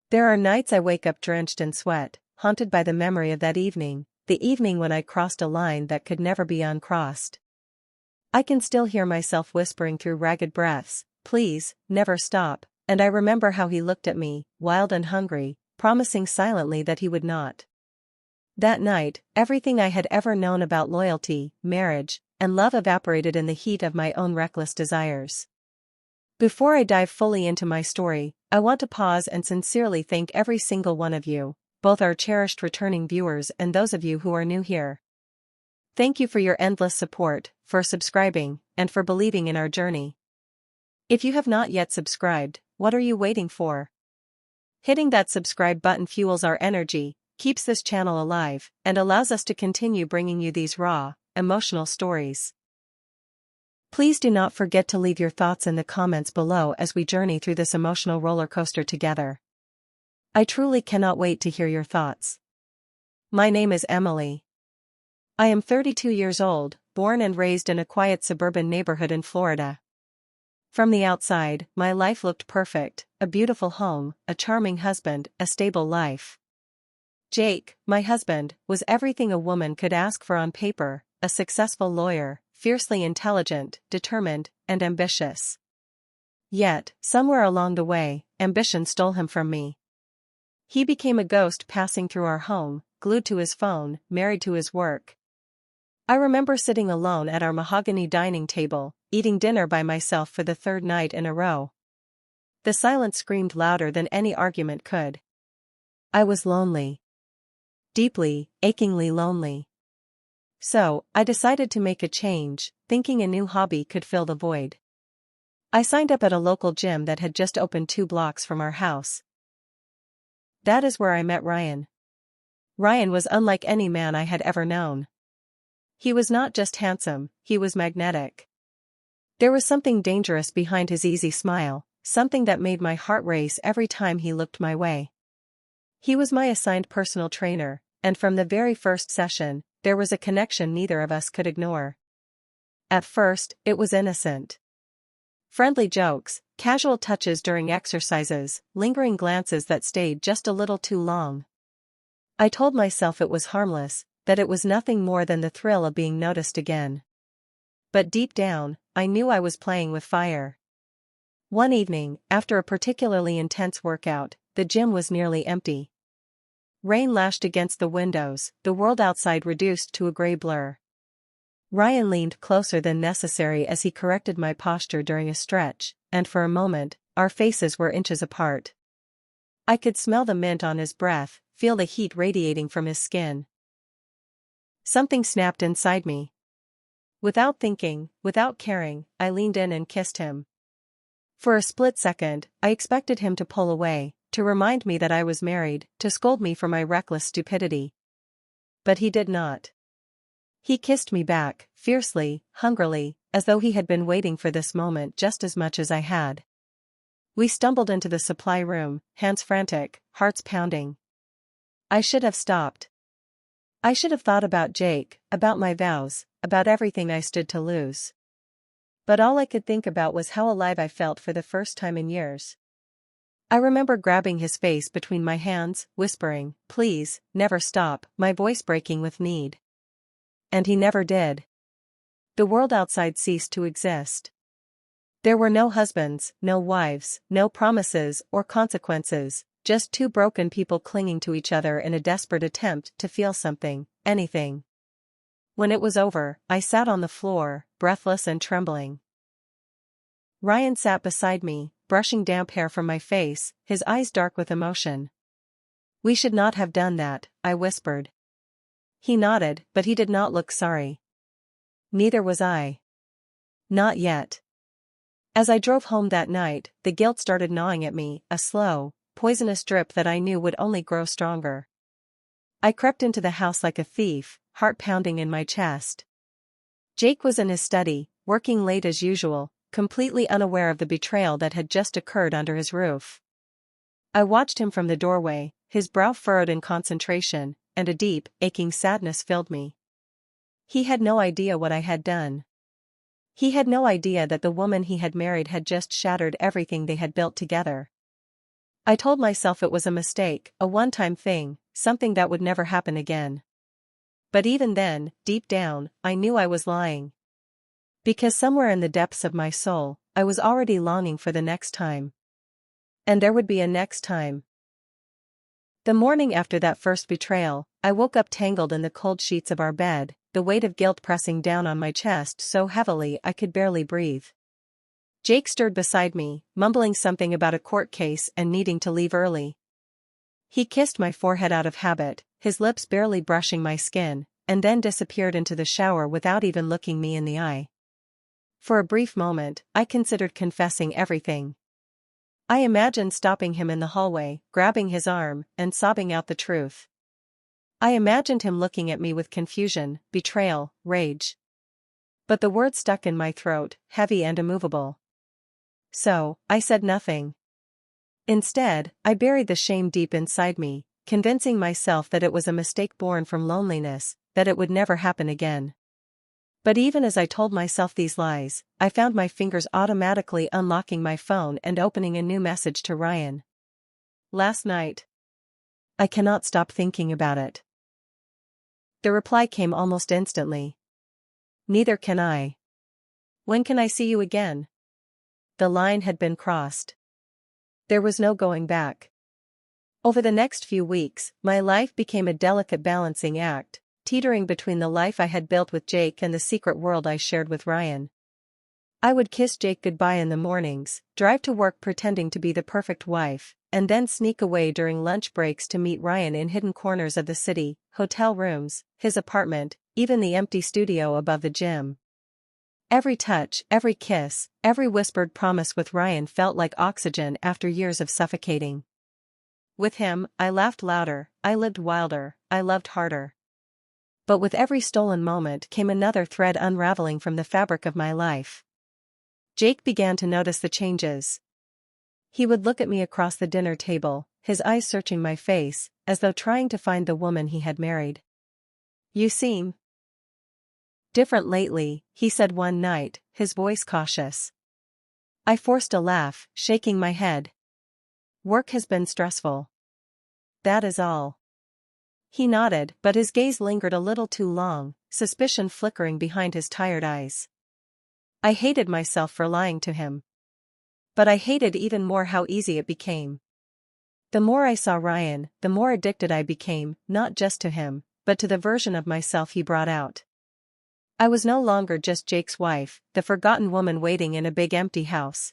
There are nights I wake up drenched in sweat, haunted by the memory of that evening, the evening when I crossed a line that could never be uncrossed. I can still hear myself whispering through ragged breaths, "Please, never stop," and I remember how he looked at me, wild and hungry, promising silently that he would not. That night, everything I had ever known about loyalty, marriage, and love evaporated in the heat of my own reckless desires. Before I dive fully into my story, I want to pause and sincerely thank every single one of you, both our cherished returning viewers and those of you who are new here. Thank you for your endless support, for subscribing, and for believing in our journey. If you have not yet subscribed, what are you waiting for? Hitting that subscribe button fuels our energy, keeps this channel alive, and allows us to continue bringing you these raw, emotional stories. Please do not forget to leave your thoughts in the comments below as we journey through this emotional roller coaster together. I truly cannot wait to hear your thoughts. My name is Emily. I am 32 years old, born and raised in a quiet suburban neighborhood in Florida. From the outside, my life looked perfect: a beautiful home, a charming husband, a stable life. Jake, my husband, was everything a woman could ask for on paper: a successful lawyer, fiercely intelligent, determined, and ambitious. Yet, somewhere along the way, ambition stole him from me. He became a ghost passing through our home, glued to his phone, married to his work. I remember sitting alone at our mahogany dining table, eating dinner by myself for the third night in a row. The silence screamed louder than any argument could. I was lonely. Deeply, achingly lonely. So, I decided to make a change, thinking a new hobby could fill the void. I signed up at a local gym that had just opened 2 blocks from our house. That is where I met Ryan. Ryan was unlike any man I had ever known. He was not just handsome, he was magnetic. There was something dangerous behind his easy smile, something that made my heart race every time he looked my way. He was my assigned personal trainer, and from the very first session, there was a connection neither of us could ignore. At first, it was innocent. Friendly jokes, casual touches during exercises, lingering glances that stayed just a little too long. I told myself it was harmless, that it was nothing more than the thrill of being noticed again. But deep down, I knew I was playing with fire. One evening, after a particularly intense workout, the gym was nearly empty. Rain lashed against the windows, the world outside reduced to a gray blur. Ryan leaned closer than necessary as he corrected my posture during a stretch, and for a moment, our faces were inches apart. I could smell the mint on his breath, feel the heat radiating from his skin. Something snapped inside me. Without thinking, without caring, I leaned in and kissed him. For a split second, I expected him to pull away, to remind me that I was married, to scold me for my reckless stupidity. But he did not. He kissed me back, fiercely, hungrily, as though he had been waiting for this moment just as much as I had. We stumbled into the supply room, hands frantic, hearts pounding. I should have stopped. I should have thought about Jake, about my vows, about everything I stood to lose. But all I could think about was how alive I felt for the first time in years. I remember grabbing his face between my hands, whispering, "Please, never stop," my voice breaking with need. And he never did. The world outside ceased to exist. There were no husbands, no wives, no promises or consequences, just 2 broken people clinging to each other in a desperate attempt to feel something, anything. When it was over, I sat on the floor, breathless and trembling. Ryan sat beside me, brushing damp hair from my face, his eyes dark with emotion. "We should not have done that," I whispered. He nodded, but he did not look sorry. Neither was I. Not yet. As I drove home that night, the guilt started gnawing at me, a slow, poisonous drip that I knew would only grow stronger. I crept into the house like a thief, heart pounding in my chest. Jake was in his study, working late as usual, completely unaware of the betrayal that had just occurred under his roof. I watched him from the doorway, his brow furrowed in concentration, and a deep, aching sadness filled me. He had no idea what I had done. He had no idea that the woman he had married had just shattered everything they had built together. I told myself it was a mistake, a one-time thing, something that would never happen again. But even then, deep down, I knew I was lying. Because somewhere in the depths of my soul, I was already longing for the next time. And there would be a next time. The morning after that first betrayal, I woke up tangled in the cold sheets of our bed, the weight of guilt pressing down on my chest so heavily I could barely breathe. Jake stirred beside me, mumbling something about a court case and needing to leave early. He kissed my forehead out of habit, his lips barely brushing my skin, and then disappeared into the shower without even looking me in the eye. For a brief moment, I considered confessing everything. I imagined stopping him in the hallway, grabbing his arm, and sobbing out the truth. I imagined him looking at me with confusion, betrayal, rage. But the words stuck in my throat, heavy and immovable. So, I said nothing. Instead, I buried the shame deep inside me, convincing myself that it was a mistake born from loneliness, that it would never happen again. But even as I told myself these lies, I found my fingers automatically unlocking my phone and opening a new message to Ryan. Last night. I cannot stop thinking about it. The reply came almost instantly. Neither can I. When can I see you again? The line had been crossed. There was no going back. Over the next few weeks, my life became a delicate balancing act, teetering between the life I had built with Jake and the secret world I shared with Ryan. I would kiss Jake goodbye in the mornings, drive to work pretending to be the perfect wife, and then sneak away during lunch breaks to meet Ryan in hidden corners of the city, hotel rooms, his apartment, even the empty studio above the gym. Every touch, every kiss, every whispered promise with Ryan felt like oxygen after years of suffocating. With him, I laughed louder, I lived wilder, I loved harder. But with every stolen moment came another thread unraveling from the fabric of my life. Jake began to notice the changes. He would look at me across the dinner table, his eyes searching my face, as though trying to find the woman he had married. You seem different lately, he said one night, his voice cautious. I forced a laugh, shaking my head. Work has been stressful. That is all. He nodded, but his gaze lingered a little too long, suspicion flickering behind his tired eyes. I hated myself for lying to him. But I hated even more how easy it became. The more I saw Ryan, the more addicted I became, not just to him, but to the version of myself he brought out. I was no longer just Jake's wife, the forgotten woman waiting in a big empty house.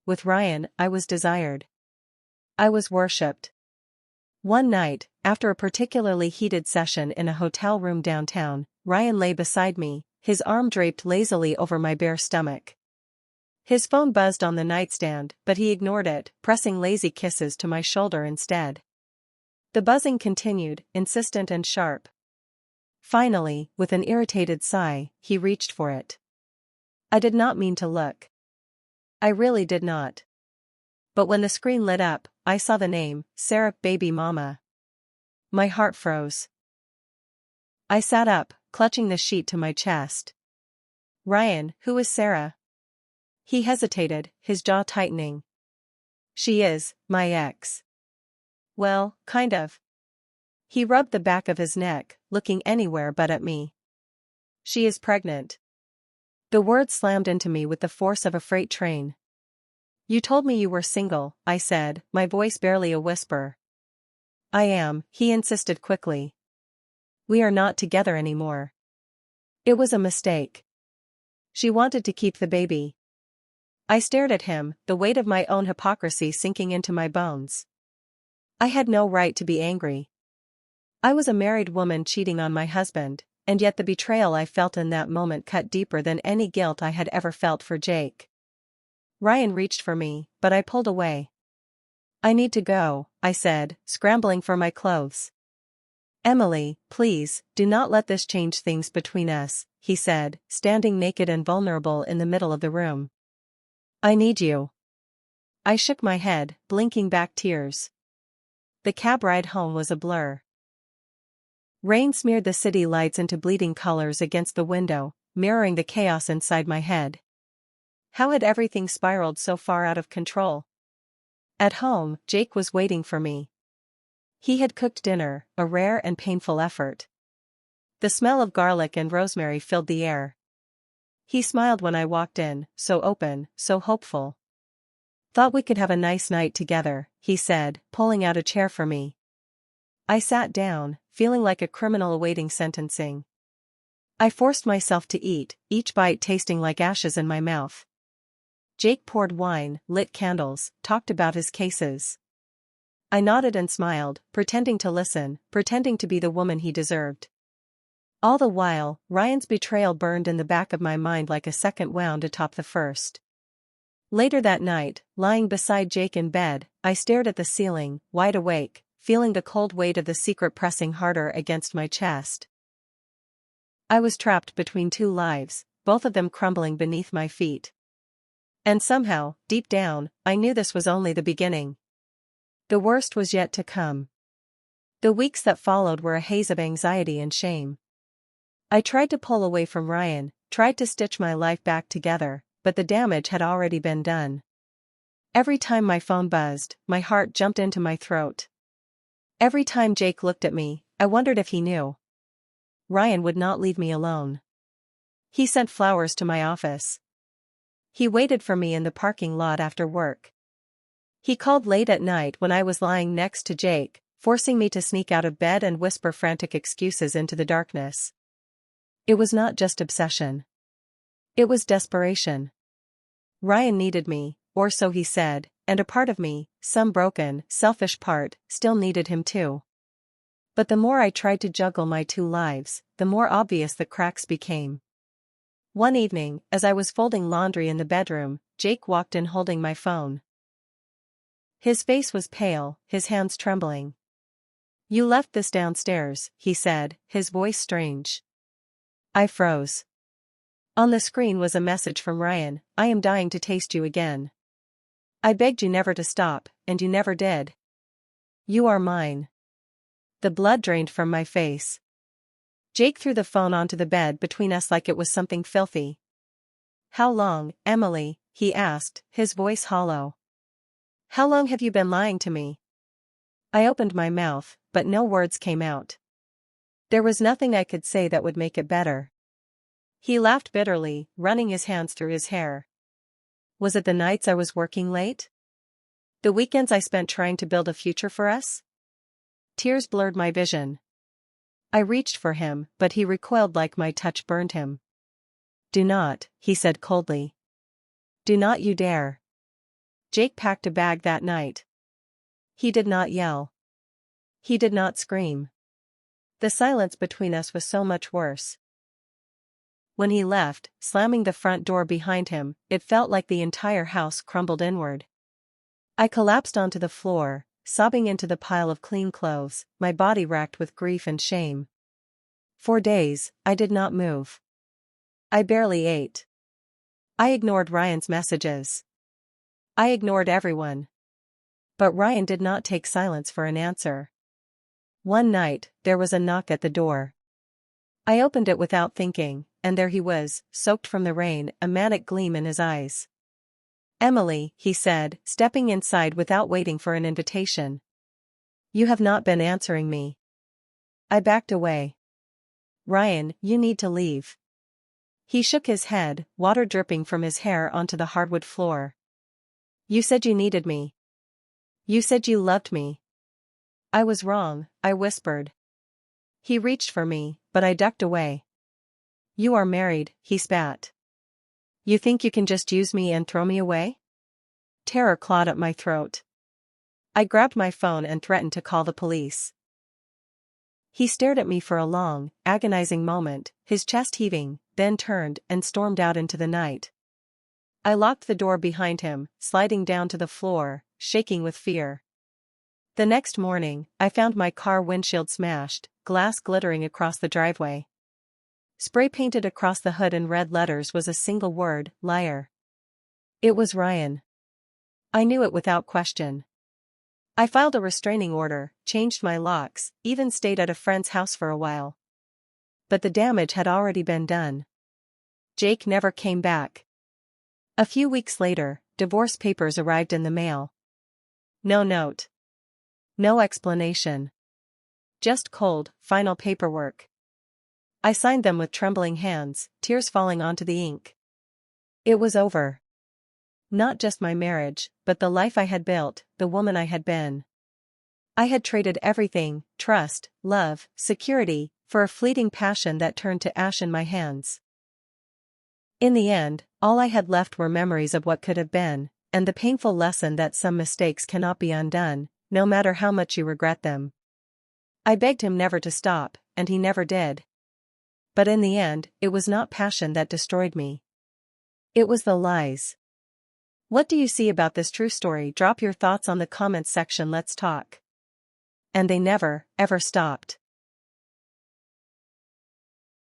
With Ryan, I was desired. I was worshipped. One night, after a particularly heated session in a hotel room downtown, Ryan lay beside me, his arm draped lazily over my bare stomach. His phone buzzed on the nightstand, but he ignored it, pressing lazy kisses to my shoulder instead. The buzzing continued, insistent and sharp. Finally, with an irritated sigh, he reached for it. I did not mean to look. I really did not. But when the screen lit up, I saw the name, Sarah, baby mama. My heart froze. I sat up, clutching the sheet to my chest. Ryan, who is Sarah? He hesitated, his jaw tightening. She is, my ex. Well, kind of. He rubbed the back of his neck, looking anywhere but at me. She is pregnant. The words slammed into me with the force of a freight train. You told me you were single, I said, my voice barely a whisper. I am, he insisted quickly. We are not together anymore. It was a mistake. She wanted to keep the baby. I stared at him, the weight of my own hypocrisy sinking into my bones. I had no right to be angry. I was a married woman cheating on my husband, and yet the betrayal I felt in that moment cut deeper than any guilt I had ever felt for Jake. Ryan reached for me, but I pulled away. I need to go, I said, scrambling for my clothes. Emily, please, do not let this change things between us, he said, standing naked and vulnerable in the middle of the room. I need you. I shook my head, blinking back tears. The cab ride home was a blur. Rain smeared the city lights into bleeding colors against the window, mirroring the chaos inside my head. How had everything spiraled so far out of control? At home, Jake was waiting for me. He had cooked dinner, a rare and painful effort. The smell of garlic and rosemary filled the air. He smiled when I walked in, so open, so hopeful. "Thought we could have a nice night together," he said, pulling out a chair for me. I sat down, feeling like a criminal awaiting sentencing. I forced myself to eat, each bite tasting like ashes in my mouth. Jake poured wine, lit candles, talked about his cases. I nodded and smiled, pretending to listen, pretending to be the woman he deserved. All the while, Ryan's betrayal burned in the back of my mind like a second wound atop the first. Later that night, lying beside Jake in bed, I stared at the ceiling, wide awake, feeling the cold weight of the secret pressing harder against my chest. I was trapped between two lives, both of them crumbling beneath my feet. And somehow, deep down, I knew this was only the beginning. The worst was yet to come. The weeks that followed were a haze of anxiety and shame. I tried to pull away from Ryan, tried to stitch my life back together, but the damage had already been done. Every time my phone buzzed, my heart jumped into my throat. Every time Jake looked at me, I wondered if he knew. Ryan would not leave me alone. He sent flowers to my office. He waited for me in the parking lot after work. He called late at night when I was lying next to Jake, forcing me to sneak out of bed and whisper frantic excuses into the darkness. It was not just obsession. It was desperation. Ryan needed me, or so he said, and a part of me, some broken, selfish part, still needed him too. But the more I tried to juggle my two lives, the more obvious the cracks became. One evening, as I was folding laundry in the bedroom, Jake walked in holding my phone. His face was pale, his hands trembling. "You left this downstairs," he said, his voice strange. I froze. On the screen was a message from Ryan: "I am dying to taste you again. I begged you never to stop, and you never did. You are mine." The blood drained from my face. Jake threw the phone onto the bed between us like it was something filthy. "How long, Emily?" he asked, his voice hollow. "How long have you been lying to me?" I opened my mouth, but no words came out. There was nothing I could say that would make it better. He laughed bitterly, running his hands through his hair. Was it the nights I was working late? The weekends I spent trying to build a future for us? Tears blurred my vision. I reached for him, but he recoiled like my touch burned him. "Do not," he said coldly. "Do not you dare." Jake packed a bag that night. He did not yell. He did not scream. The silence between us was so much worse. When he left, slamming the front door behind him, it felt like the entire house crumbled inward. I collapsed onto the floor, sobbing into the pile of clean clothes, my body racked with grief and shame. For days, I did not move. I barely ate. I ignored Ryan's messages. I ignored everyone. But Ryan did not take silence for an answer. One night, there was a knock at the door. I opened it without thinking, and there he was, soaked from the rain, a manic gleam in his eyes. "Emily," he said, stepping inside without waiting for an invitation. "You have not been answering me." I backed away. "Ryan, you need to leave." He shook his head, water dripping from his hair onto the hardwood floor. "You said you needed me. You said you loved me." "I was wrong," I whispered. He reached for me, but I ducked away. "You are married," he spat. "You think you can just use me and throw me away?" Terror clawed at my throat. I grabbed my phone and threatened to call the police. He stared at me for a long, agonizing moment, his chest heaving, then turned and stormed out into the night. I locked the door behind him, sliding down to the floor, shaking with fear. The next morning, I found my car windshield smashed, glass glittering across the driveway. Spray painted across the hood in red letters was a single word: liar. It was Ryan. I knew it without question. I filed a restraining order, changed my locks, even stayed at a friend's house for a while. But the damage had already been done. Jake never came back. A few weeks later, divorce papers arrived in the mail. No note. No explanation. Just cold, final paperwork. I signed them with trembling hands, tears falling onto the ink. It was over. Not just my marriage, but the life I had built, the woman I had been. I had traded everything, trust, love, security, for a fleeting passion that turned to ash in my hands. In the end, all I had left were memories of what could have been, and the painful lesson that some mistakes cannot be undone, no matter how much you regret them. I begged him never to stop, and he never did. But in the end, it was not passion that destroyed me. It was the lies. What do you see about this true story? Drop your thoughts on the comments section. Let's talk. And they never, ever stopped.